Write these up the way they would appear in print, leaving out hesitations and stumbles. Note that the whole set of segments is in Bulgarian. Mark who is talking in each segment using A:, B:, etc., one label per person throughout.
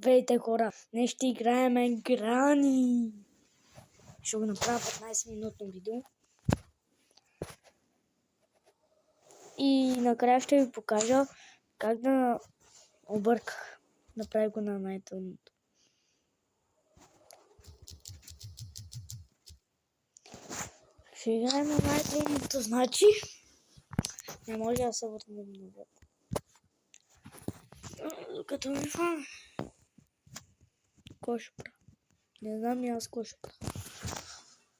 A: Вейте, хора, днес ще играеме Грани. Ще го направя 15-минутно видео. И накрая ще ви покажа как да обърках. Направи го на най-трудното. Ще играем на най-трудното, значи не може да се върнем назад. Като ми фана. Кой ще правя? Не знам и аз кой ще правя.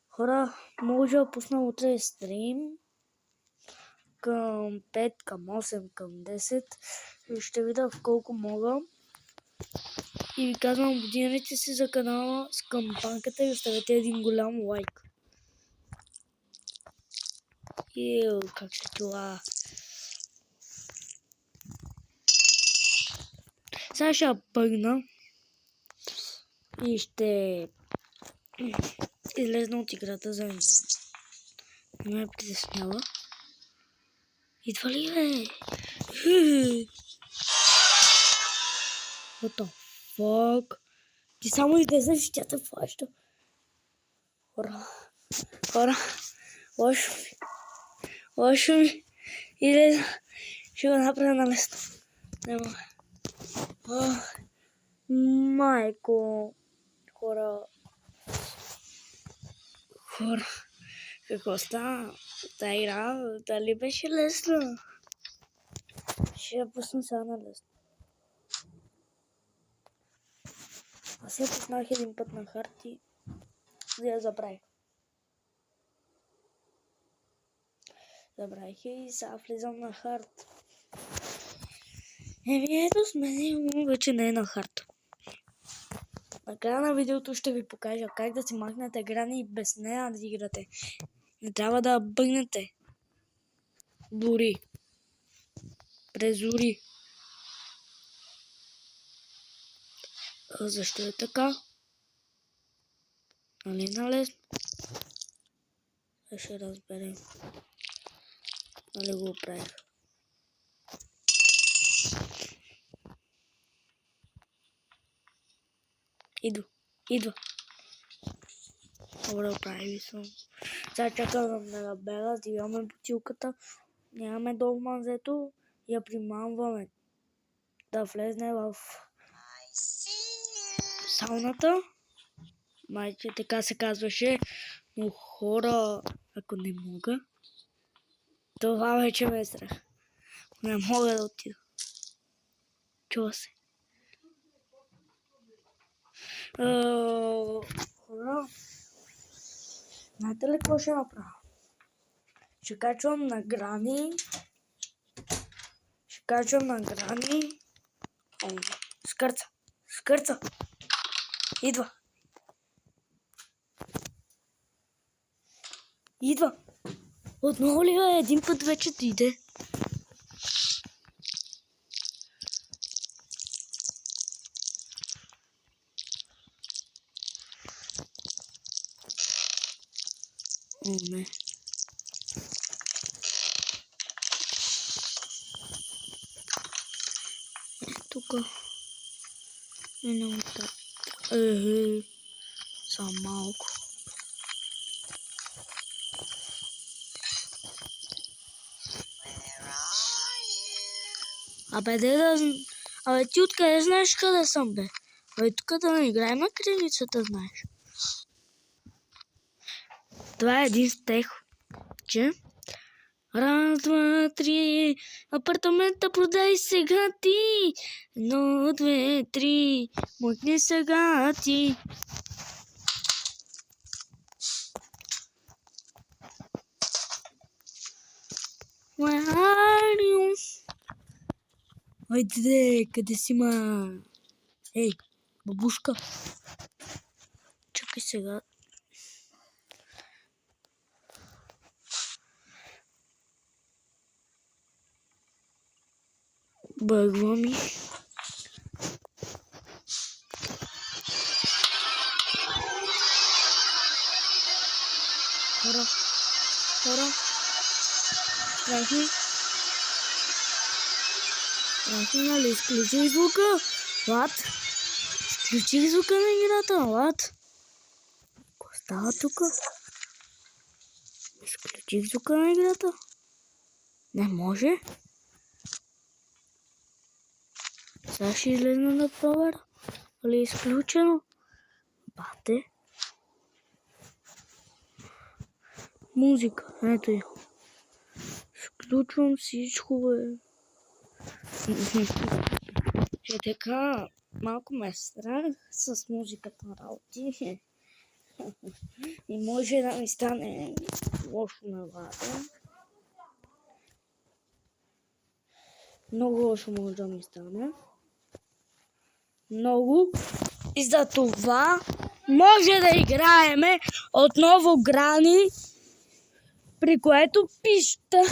A: Хора, може да пусна утре стрим към 5, към 8, към 10. Ще видя в колко мога. И ви казвам, абонирайте се за канала с кампанката и оставете един голям лайк. Как ще това? Сега ще пъгна и ще излезна от играта за един. Не ме притеснява. Идва ли бе? What the fuck? Ти само излезеш и тя те фаща. Хора, лошо ми. Излезна. Ще го направя на лесно. Няма. Майко. Хора. Какво става? Та игра, дали беше лесно? Ще я пусна сега на лесно. Аз я пуснах един път на хард и я забравих. Забравих и сега влизам на хард. Ето с мен вече не е на хард. Накрая на видеото ще ви покажа как да си махнете Грани и без нея да играте. Не трябва да бъгнете. Дори. Презори. Защо е така? Нали налесно? Ще разберем. Нали го правих? Идва. Добре, прави съм. Сега чакам да ме набера, дигаме бутилката, нямаме долу манзето и я примамваме да влезне в сауната. Майче, така се казваше, но хора, ако не мога, това вече ме е страх. Не мога да отида. Чува се. Хора, знаете ли какво ще направя? Ще качвам на Грани. Скърца. Идва. Отново ли бе? Един път вече дойде. О, не. Тука. Едно така. Само малко. Абе, ти откъде знаеш къде съм, бе? Абе, тук да не играем на кривицата, знаеш. Това е един стех, че? Раз, два, три, апартамента продай сега ти. 1, 2, 3, мъкни сега ти. Where are you? Айде, къде си, ма? Ей, бабушка. Чакай сега. Бъгва ми. Хора. Страхни, нали изключи звука? What? Изключих звука на играта, лад. Какво става тук? Изключих звука на играта. Не може. Сега ще излезна да проверя. Дали е изключено? Бате. Музика. Ето я. Включвам всичко, бе. Че така, малко ме е страх с музиката на работи. И може да ми стане лошо на вата. Много лошо може да ми стане. Много. И за това може да играеме отново Грани, при което пищах.